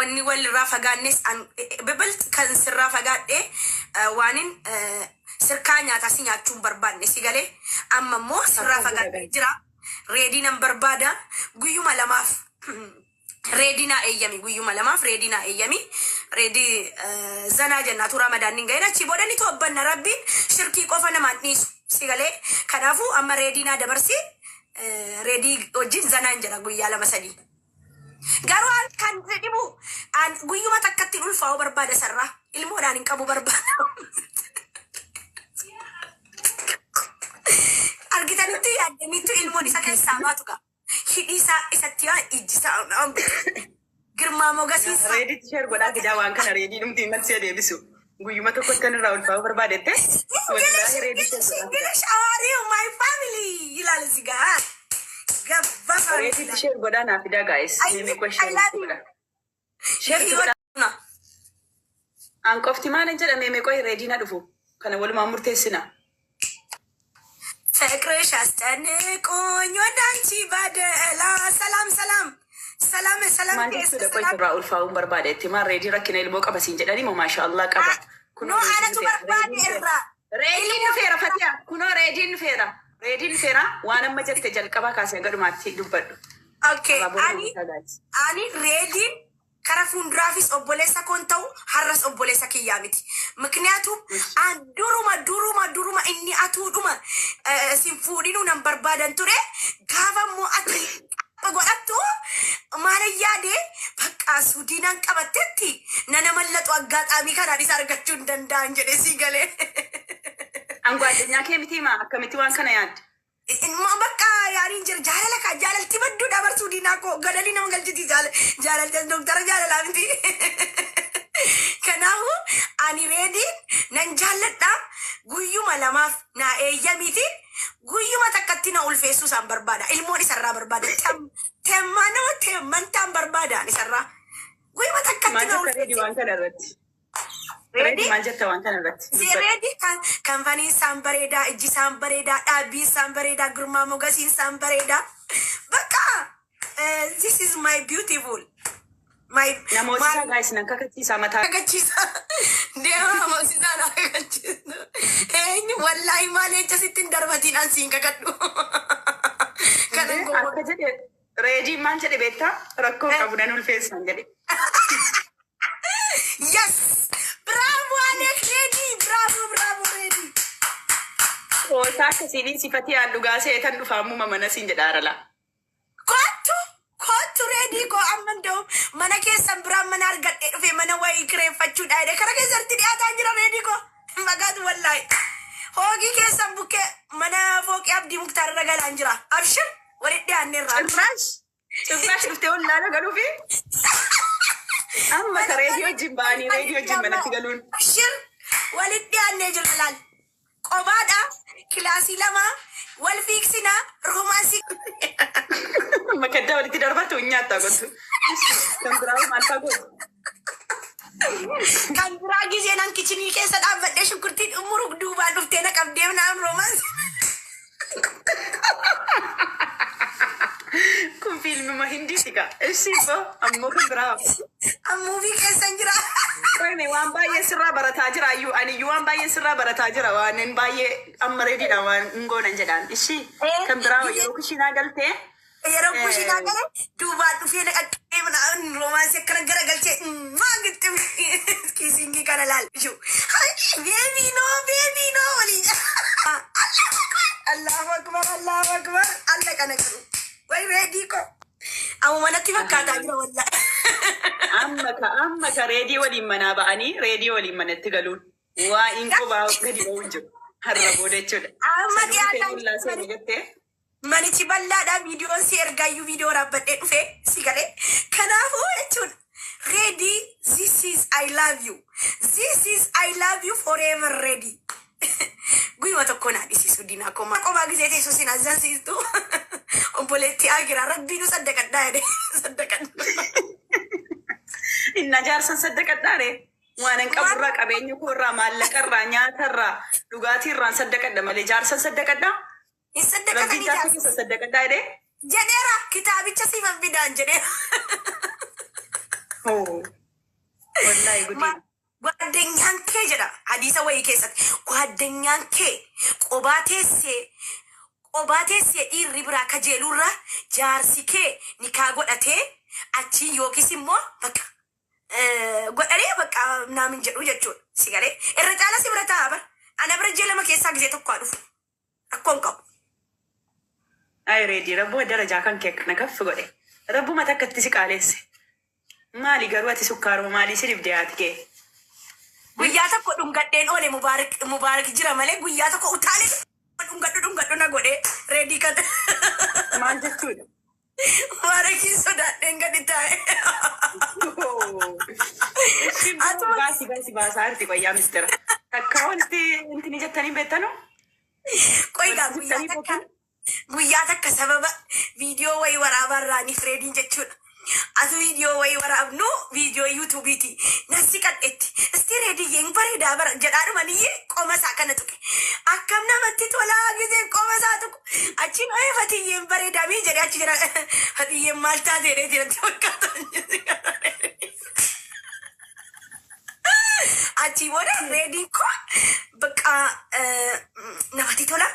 wanni walirraa fagaannes bibilti kan sirraa fagaadhe waanin sirkaa nyaataa si nyaachuun barbaanne si galee amma immoo sirraa fagaadhe jira reediinan barbaada guyyuma lamaaf reedinaa eeyyami guyyuma lamaaf reedinaa eeyyami reedii zanaa jennaatu ramadaaniin ga'een achi booda ni to'abbanna rabbiin shirkii qofa namaan dhiisu si galee kanaafuu amma reedinaa dabarsi reedii wajjin zanaan jedha guyyaa 2-3 garuu kan dhibu guyyuma takkatti ulfaa'uu barbaada sarraa ilmoodhaan hin qabu barbaada argitanitti yaaddanitti ilmoon isa keessaa baatu qaba hidhii isaa isatti yaa ijjisaa girmaa mogasiisa reeditti sheer godhaa gidaa waan kana reedii dhumti malsee deebisu guyyuma tokko kan irraa ulfaa'uu barbaadette wallahi reeditti English how are you my family ilaali sigaa reeditti sheer godhaa naaf fidaa guys meemee question godha sheer godhaa an qofti maalan jedha meemee qoy reediina dhufu kana walumaan murteessina ፍቅርሽ አስጨንቆኝ ወደ አንቺ ባደላ ሰላም ሰላም ሰላም ሰላም ቆይራ ኡልፋውን በርባዴት ማን ሬዲ ረኪነ ልሞ ቀበሲን ጀዳኒ ሞ ማሻአላህ ቀባ ኩኖ አነቱ በርባዴራ ሬዲን ፌራ ፈቲያ ኩኖ ሬዲን ፌራ ዋነ መጀት ጀልቀባ ካሰ ገድማት ዱበዱ ኦኬ አኒ ሬዲን ከረፉን ድራፊስ ኦቦሌሳ ኮንተው ሐረስ ኦቦሌሳ ኪያሚቲ ምክንያቱም ዱሩማ እኒ አቱዱማ ሲንፉዲኑ ነምበር ባደን ቱሬ ጋባሞ አቲ በጎአቱ ማለያዴ በቃ ሱዲናን ቀበተቲ ነነመለጡ አጋጣሚ ከናዲስ አርጋቹ እንደንዳን ጀደ ሲገሌ አንጓደኛ ከሚቲማ ከሚቲ ዋን ከናያድ በቃ ያሪን ጀር ጃለለካ ጃለልቲ በዱ ዳበር ሱዲና ኮ ገደሊ ነው ገልጅቲ ጃለል ዶክተር ጃለል አምቲ ከናሁ አኒ ሬዲን ነንጃለጣ ጉዩማ ለማፍ ና ኤየሚቲ ጉዩማ ተከቲና ኡልፌሱ ሳን በርባዳ ኢልሞን ይሰራ በርባዳ ተማኖ ተመንታን በርባዳ ይሰራ ጉዩማ ተከቲና ኡልፌሱ ዋን ከደረት ready manjetta waan kana irratti ready kanfanii sambareda ijji sambareda dhaabbii sambareda gurmaa mogasiin sambareda baka this is my beautiful my namoota guys nan kakachiisa mataa kakachiisa deema moosisa na kakachiisa eenyu wallahi maal echa sittin darbatiin ansiin kakadhu kana akka jedhe ready man jedhe beektaa rakkoo qabu nan ulfeessan jedhe yes bravo Alex ready bravo ready Kota kasini sifati alugase etan dufamu mana sin jedarala kotu ready ko amando mana keessa bram mana argadhe dhufe mana way kireeffachu dhaade kara keessatti dhiyaata jira ready ko magadu wallahi hogi keessa bukke mana fooqi abdi muktar ragalan jira abshir walidde annerra Cumrash dhufte wallana galufi amma ka radio jimbani radio jimbana tigalun abshir walidde anne jilal qobada kilasi lama wal fixina romansi makadda waliti darbatu nyaata gotu kandrau malta go kandra gize nan kichini keessa dhaabadhe shukurti umuru duuba dhufte na qabdeem naan romansi kun film ma hindi tika esibo ammo kandrau ammo vi keessa jira koy me wan baye sirra barata jira yu ani yu wan baye sirra barata jira wanen baye amre di da wan ngonan jedan isi kandrau yo kushina galte yero kushina gale duuba dhufe na qabdeem naan romansi akkana gara galche magitti kisingi kana lal ju baby no wali Allahu akbar Allah kana kru way ready ko awu manatti fakkaata jira wallahi amma ka ready wali mana ba'ani ready wali manatti galun wa inko ba gadi wonjo harra bodechuda amma diyaata manichi balladha video si ergayu video rabbadhe dhufe si gale kanaafu jechuudha ready this is I love you forever ready guyuma tokko na dhisiisu diinaa koma qobaa gisee teessoo sin azansiistu obboleetti agira rabbiinu saddaqadhaa jedhe saddaqadhaa inna jaarsan saddaqadhaare waanan qaburraa qabeenya koorraa maallaqarraa nyaatarraa dhugaatirraan saddaqadha malee jaarsan saddaqadhaa hin saddaqatanii jaarsan saddaqadhaa jedhe jedheera kitaabicha siifan fidaan jedheera Wallahi gudi. ጓደኛን kee jedha hadiisa wayii keessatti ጓደኛን kee qobaa teessee dhiirri biraa kajeelurra jaarsi kee nikaa godhatee achi yookiis immoo bakka godhanii bakka naamin jedhu jechuudha. Si galee irra caala si bira taa'aa bara ana bira jee lama keessaa gisee tokko dhufu rakkoon qabu. Ay reedii rabbuma darajaa kan kee kana kaffi godhe rabbuma takkatti si qaaleesse. Maali garuu ati sukkaaruma maalii si dibdee haati kee? Guyyaa tokko dhungadheen oole mubaarak jira malee guyyaa tokko utaalee dhungadhu na godhee reedii kan. Maal jechuudha? Mubaarakiin sodaadheen gadi taa'e. Baasi baasaa arti qoyyaa mistira. Takka wanti ni jettanii beektanu? Qoygaa guyyaa takka sababa viidiyoo wayii waraabarraaniif reediin jechuudha. Atu viidiyoo wayii waraabnu viidiyoo yuutuubiiti. Nasi kadhetti. Isti reediyyeen bareedaa bara jedhaadhuma niyyee qoma isaa kana tuqe. Akkam namatti tolaa giseen qoma isaa tuqu. Achiin ooyee fatiyyeen bareedaa jedhee achi jira. Fatiyyeen maal taatee jiratti fakkaatan. Achi booda reediin koo bakka namatti tola.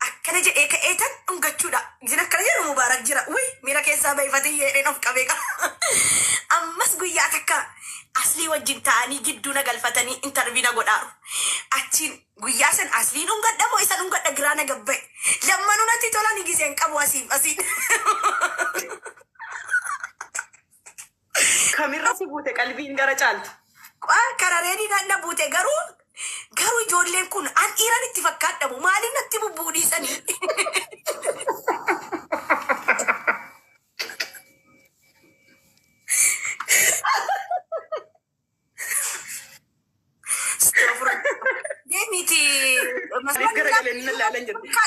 Akkana jedhee ka'eetan dhungachuudha. Isin akkana jedhu mubaarak jira. Uy miira keessaa ba'ifatee yeedheen of qabee qaba. Ammas guyyaa takka aslii wajjin ta'anii gidduu na galfatanii intarviina godhaaru. Achiin guyyaa san aslii dhungadha moo isa dhungadha giraa na gabba'e. Lammanuu natti tolan giseen qabu asiin. Kamirra si buute qalbiin gara caaltu? Karaa reediidhaan na buute garuu ijoolleen kun an dhiiran itti fakkaadhamu maaliin natti bubbuudhiisanii. Deemiti.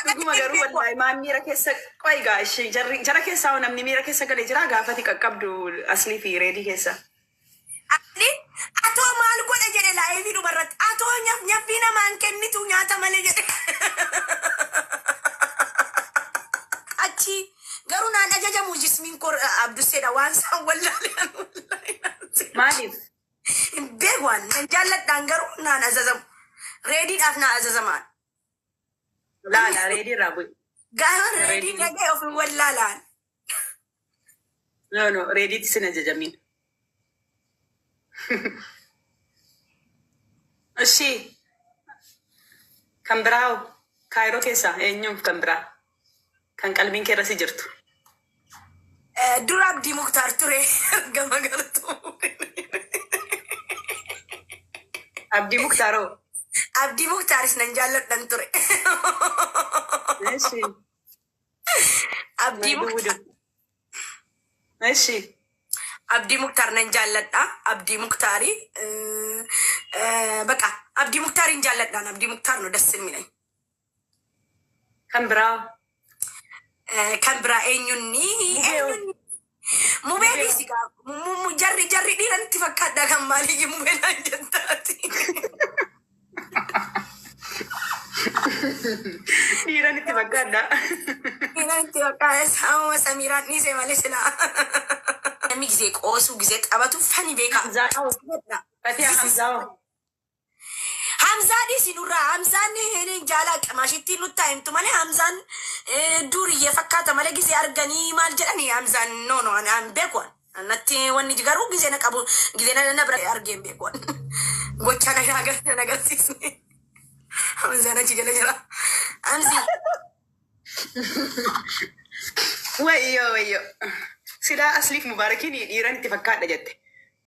Dhuguma garuu wallahi maan miira keessa qoygaa ishee jara keessaa namni miira keessa galee jira gaafati qaqqabdu aslii fi reedii keessa. Atoo maal godha jedhe laayivii dhumarratti atoo nyafii namaan kennitu nyaata malee jedhe. Achi garuu naan ajajamu jismiin koo abdusseedha waan isaan wallaaleen. Maaliif? Beekwaan nan jaalladhaan garuu naan ajajamu. Reediidhaaf naa ajajamaan. Laala reedii irraa bu'e. Gaafa reedii dhaga'e of wallaalaan. No reediitti sin ajajamiin. Ishii kan biraa kaayiroo keessaa eenyuuf kan biraa kan qalbiin kee irra si jirtu? Dura Abdii Muktaar ture gama galtu. Abdii Muktaaroo? Abdii Muktaaris nan jaalladhan ture. Abdii Muktaar. Ishii. Abdii Muktaar nan jaalladha. Abdii Muktaarii baqa Abdii Muktaarin jaalladhaan. Abdii Muktaar no das ilminay. Kan biraa? Kan biraa eenyunni? Mubeen sigaa jarri dhiiran itti fakkaadha kan maalii mubeenaan jettaati. Dhiiran itti fakkaadha. Dhiiran itti fakkaadha. Saamuma Samiiraan dhiisee malee silaa. Namni gisee qoosuu gisee qabatu fani beeka. Hamzaa dhiisinurraa Hamzaan jaalaa qamaashittiin nutti himtu malee Hamzaan duriyyee fakkaata malee gisee arganii maal jedhanii Hamzaan no an beekuun natti wanni garuu gisee na qabu gisee na bira argeen beekuun gocha na agarsiisne Hamzaan achi jala jira Hamzi. Wayyo. Silaa asliif mubaarakiin dhiiran itti fakkaadha jette.